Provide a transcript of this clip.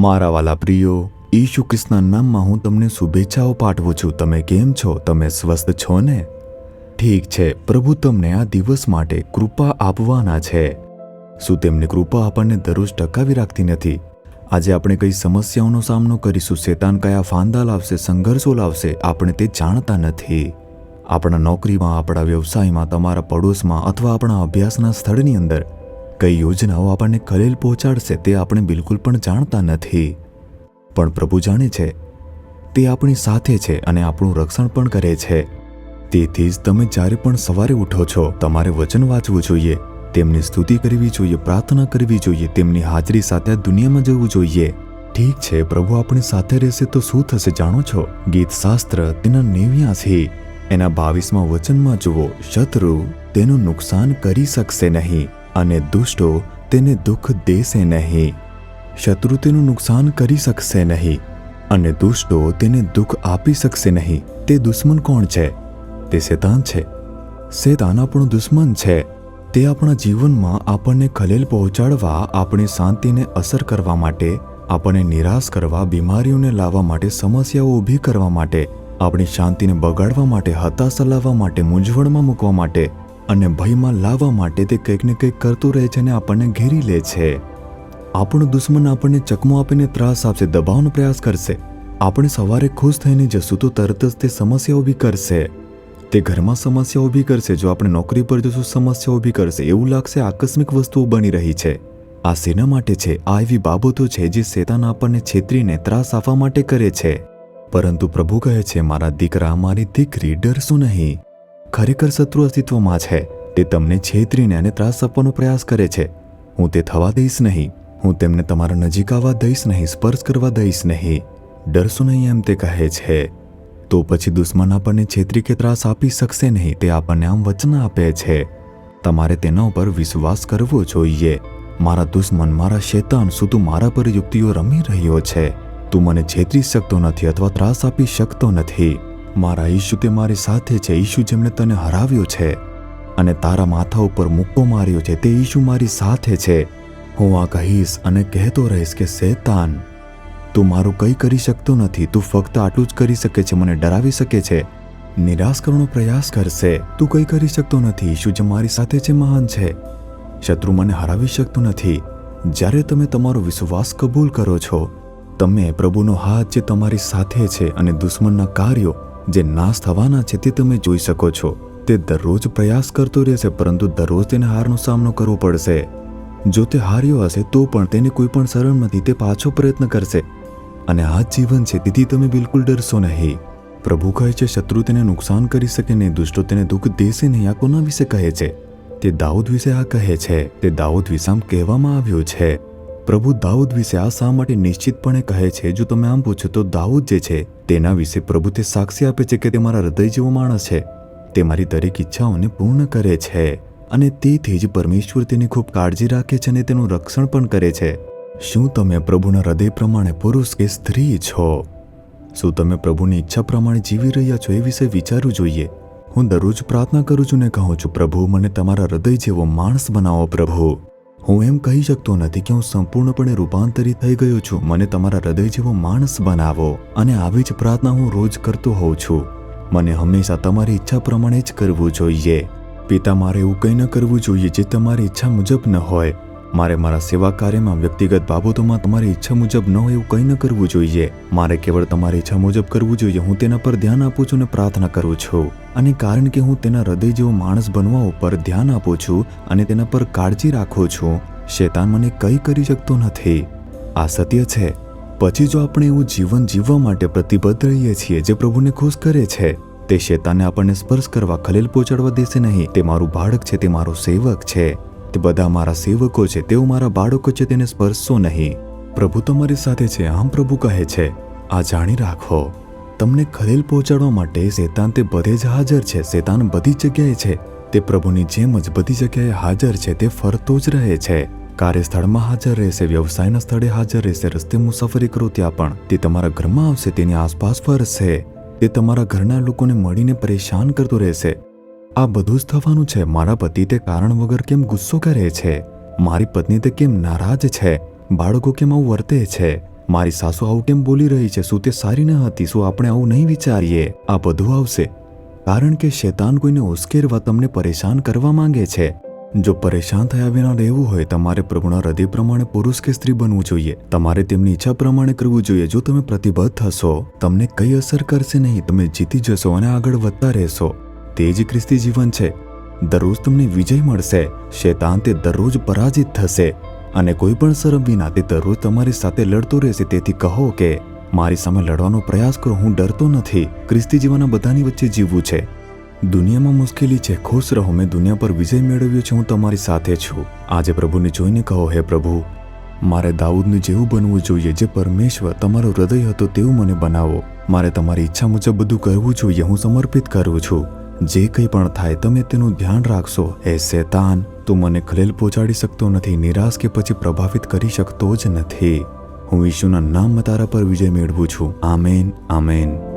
મારા વાલા પ્રિયો, ઈસુ ખ્રિસ્તના નામમાં હું તમને શુભેચ્છાઓ પાઠવું છું. તમે કેમ છો? તમે સ્વસ્થ છો ને? ઠીક છે, પ્રભુ તમને આ દિવસ માટે કૃપા આપવાના છે. શું તેમની કૃપા આપણને દરરોજ ટકાવી રાખતી નથી? આજે આપણે કઈ સમસ્યાઓનો સામનો કરીશું, શેતાન કયા ફાંદા લાવશે, સંઘર્ષો લાવશે, આપણે તે જાણતા નથી. આપણા નોકરીમાં, આપણા વ્યવસાયમાં, તમારા પડોશમાં અથવા આપણા અભ્યાસના સ્થળની અંદર કઈ યોજનાઓ આપણને ખલેલ પહોંચાડશે તે આપણે બિલકુલ પણ જાણતા નથી. પણ પ્રભુ જાણે છે. તે આપણી સાથે છે અને આપણું રક્ષણ પણ કરે છે. તેથી જ તમે જ્યારે પણ સવારે ઉઠો છો, તમારે વચન વાંચવું જોઈએ, તેમની સ્તુતિ કરવી જોઈએ, પ્રાર્થના કરવી જોઈએ, તેમની હાજરી સાથે આ દુનિયામાં જવું જોઈએ. ઠીક છે, પ્રભુ આપણી સાથે રહેશે તો શું થશે જાણો છો? ગીત શાસ્ત્ર તેના 89 એના 22માં વચનમાં જુઓ, શત્રુ તેનું નુકસાન કરી શકશે નહીં અને દુષ્ટો તેને દુઃખ દેશે નહીં. શત્રુ તેનું નુકસાન કરી શકશે નહીં અને દુષ્ટો તેને દુઃખ આપી શકશે નહીં. તે દુશ્મન કોણ છે? તે શેતાન છે. શેતાન આપણો દુશ્મન છે. તે આપણા જીવનમાં આપણને ખલેલ પહોંચાડવા, આપણી શાંતિને અસર કરવા માટે, આપણને નિરાશ કરવા, બીમારીઓને લાવવા માટે, સમસ્યાઓ ઊભી કરવા માટે, આપણી શાંતિને બગાડવા માટે, હતાશા લાવવા માટે, મૂંઝવણમાં મૂકવા માટે અને ભયમાં લાવવા માટે તે કંઈક ને કંઈક કરતું રહે છે અને આપણને ઘેરી લે છે. આપણો દુશ્મન આપણને ચકમો આપીને ત્રાસ આપશે, દબાવવાનો પ્રયાસ કરશે. આપણે સવારે ખુશ થઈને જશું તો તરત જ તે સમસ્યા ઊભી કરશે. તે ઘરમાં સમસ્યા ઊભી કરશે. જો આપણે નોકરી પર જશું, સમસ્યા ઊભી કરશે. એવું લાગશે આકસ્મિક વસ્તુઓ બની રહી છે. આ શેના માટે છે? આ એવી બાબતો છે જે શેતાન આપણને છેતરીને ત્રાસ આપવા માટે કરે છે. પરંતુ પ્રભુ કહે છે, મારા દીકરા, મારી દીકરી, ડરશો નહીં. ખરેખર શત્રુ અસ્તિત્વમાં છે. તે તમને છેતરીને અને ત્રાસ આપવાનો પ્રયાસ કરે છે. હું તે થવા દઈશ નહીં. હું તેમને તમારા નજીક આવવા દઈશ નહીં, સ્પર્શ કરવા દઈશ નહીં. ડરશો નહીં એમ તે કહે છે. તો પછી દુશ્મન આપણને છેતરી કે ત્રાસ આપી શકશે નહીં. તે આપણને આમ વચન આપે છે. તમારે તેના ઉપર વિશ્વાસ કરવો જોઈએ. મારા દુશ્મન, મારા શેતાન, શું તું મારા પર યુક્તિઓ રમી રહ્યો છે? તું મને છેતરી શકતો નથી અથવા ત્રાસ આપી શકતો નથી. મારા ઈશુ તે મારી સાથે છે. ઈશુ જેમણે તને હરાવ્યો છે અને તારા માથા ઉપર મુક્કો માર્યો છે, તે ઈશુ મારી સાથે છે. હું આ કહીશ અને કહેતો રહીશ કે શેતાન, તું મારું કંઈ કરી શકતો નથી. તું ફક્ત આટલું જ કરી શકે છે, મને ડરાવી શકે છે, નિરાશ કરવાનો પ્રયાસ કરશે. તું કંઈ કરી શકતો નથી. ઈશુ જે મારી સાથે છે મહાન છે. શત્રુ મને હરાવી શકતો નથી. જ્યારે તમે તમારો વિશ્વાસ કબૂલ કરો છો, તમે પ્રભુનો હાથ જે તમારી સાથે છે અને દુશ્મનના કાર્યો જે નાશ થવાના છે તે તમે જોઈ શકો છો. તે દરરોજ પ્રયાસ કરતો રહેશે, પરંતુ દરરોજ તેને હારનો સામનો કરવો પડશે. જો તે હાર્યો હશે તો પણ તેને કોઈ પણ શરમ નથી. તે પાછો પ્રયત્ન કરશે અને આ જીવન છે. તેથી તમે બિલકુલ ડરશો નહીં. પ્રભુ કહે છે, શત્રુ તેને નુકસાન કરી શકે નહીં, દુષ્ટો તેને દુઃખ દેશે નહીં. આ કોના વિશે કહે છે? તે દાઉદ વિશે આ કહે છે. તે દાઉદ વિશે આમ કહેવામાં આવ્યું છે. પ્રભુ દાઉદ વિશે આ શા માટે નિશ્ચિતપણે કહે છે? જો તમે આમ પૂછો તો દાઉદ જે છે તેના વિશે પ્રભુ તે સાક્ષી આપે છે કે તે મારા હૃદય જેવો માણસ છે. તે મારી દરેક ઈચ્છાઓને પૂર્ણ કરે છે અને તેથી જ પરમેશ્વર તેની ખૂબ કાળજી રાખે છે અને તેનું રક્ષણ પણ કરે છે. શું તમે પ્રભુના હૃદય પ્રમાણે પુરુષ કે સ્ત્રી છો? શું તમે પ્રભુની ઈચ્છા પ્રમાણે જીવી રહ્યા છો? એ વિશે વિચારવું જોઈએ. હું દરરોજ પ્રાર્થના કરું છું ને કહું છું, પ્રભુ મને તમારા હૃદય જેવો માણસ બનાવો. પ્રભુ, હું એમ કહી શકતો નથી કે હું સંપૂર્ણપણે રૂપાંતરિત થઈ ગયો છું. મને તમારા હૃદય જેવો માણસ બનાવો. અને આવી જ પ્રાર્થના હું રોજ કરતો હોઉં છું. મને હંમેશા તમારી ઈચ્છા પ્રમાણે જ કરવું જોઈએ. પિતા, મારે એવું કંઈ ન કરવું જોઈએ જે તમારી ઈચ્છા મુજબ ન હોય. મારે મારા સેવા કાર્યમાં, વ્યક્તિગત બાબતોમાં તમારી ઈચ્છા મુજબ ન હોય એવું કંઈ ન કરવું જોઈએ. મારે કેવળ તમારી ઈચ્છા મુજબ કરવું જોઈએ. હું તેના પર ધ્યાન આપું છું અને પ્રાર્થના કરું છું. અને કારણ કે હું તેના હૃદય જેવો માણસ બનવા ઉપર ધ્યાન આપું છું અને તેના પર કાળજી રાખું છું, શેતાન મને કંઈ કરી શકતો નથી. આ સત્ય છે. પછી જો આપણે એવું જીવન જીવવા માટે પ્રતિબદ્ધ રહીએ છીએ જે પ્રભુને ખુશ કરે છે, તે શેતાનને આપણને સ્પર્શ કરવા, ખલેલ પહોંચાડવા દેશે નહીં. તે મારું બાળક છે, તે મારો સેવક છે. તે બધા મારા સેવકો છે, તેઓ મારા બાળકો છે, તેને સ્પર્શો નહીં. પ્રભુ તમારી સાથે છે. આમ પ્રભુ કહે છે, આ જાણી રાખો. તમને ખલેલ પહોંચાડવા માટે શેતાન તે બધે જ હાજર છે. શેતાન બધી જગ્યાએ છે. તે પ્રભુની જેમ જ બધી જગ્યાએ હાજર છે. તે ફરતો જ રહે છે. કાર્યસ્થળમાં હાજર રહેશે, વ્યવસાયના સ્થળે હાજર રહેશે, રસ્તે મુસાફરી કરો ત્યાં પણ તે તમારા ઘરમાં આવશે, તેની આસપાસ ફરશે. તે તમારા ઘરના લોકોને મળીને પરેશાન કરતો રહેશે. આ બધું જ થવાનું છે. મારા પતિ તે કારણ વગર કેમ ગુસ્સો કરે છે? મારી પત્ની તે કેમ નારાજ છે? બાળકો કેમ આવું વર્તે છે? મારી સાસુ આવું કેમ બોલી રહી છે? શું તે સારી ન હતી? શું આપણે આવું નહીં વિચારીએ? આ બધું આવશે કારણ કે શૈતાન કોઈને ઉશ્કેરવા, તમને પરેશાન કરવા માંગે છે. જો પરેશાન થયા વિના રહેવું હોય, તમારે પ્રભુના હૃદય પ્રમાણે પુરુષ કે સ્ત્રી બનવું જોઈએ. તમારે તેમની ઈચ્છા પ્રમાણે કરવું જોઈએ. જો તમે પ્રતિબદ્ધ થશો, તમને કઈ અસર કરશે નહીં. તમે જીતી જશો અને આગળ વધતા રહેશો. તે જ ખ્રિસ્તી જીવન છે. દરરોજ તમને વિજય મળશે. શૈતાન તે દરરોજ પરાજિત થશે અને કોઈ પણ શરમ વિના તે દરરોજ તમારી સાથે લડતો રહેશે. તેથી કહો કે મારી સામે લડવાનો પ્રયાસ કરો, હું ડરતો નથી. ખ્રિસ્તી જીવનના બધાની વચ્ચે જીવવું છે. દુનિયામાં મુશ્કેલી છે, ખુશ રહો. મેં દુનિયા પર વિજય મેળવ્યો છે. હું તમારી સાથે છું. આજે પ્રભુને જોઈને કહો, હે પ્રભુ, મારે દાઉદનું જેવું બનવું જોઈએ. જે પરમેશ્વર તમારું હૃદય હતો તેવું મને બનાવો. મારે તમારી ઈચ્છા મુજબ બધું કરવું જોઈએ. હું સમર્પિત કરું છું. જે કંઈ પણ થાય તમે તેનું ધ્યાન રાખશો. હે શૈતાન, તું મને ખલેલ પહોંચાડી શકતો નથી, નિરાશ કે પછી પ્રભાવિત કરી શકતો જ નથી. હું ઈશુના નામમાં તારા પર વિજય મેળવું છું. Amen, amen.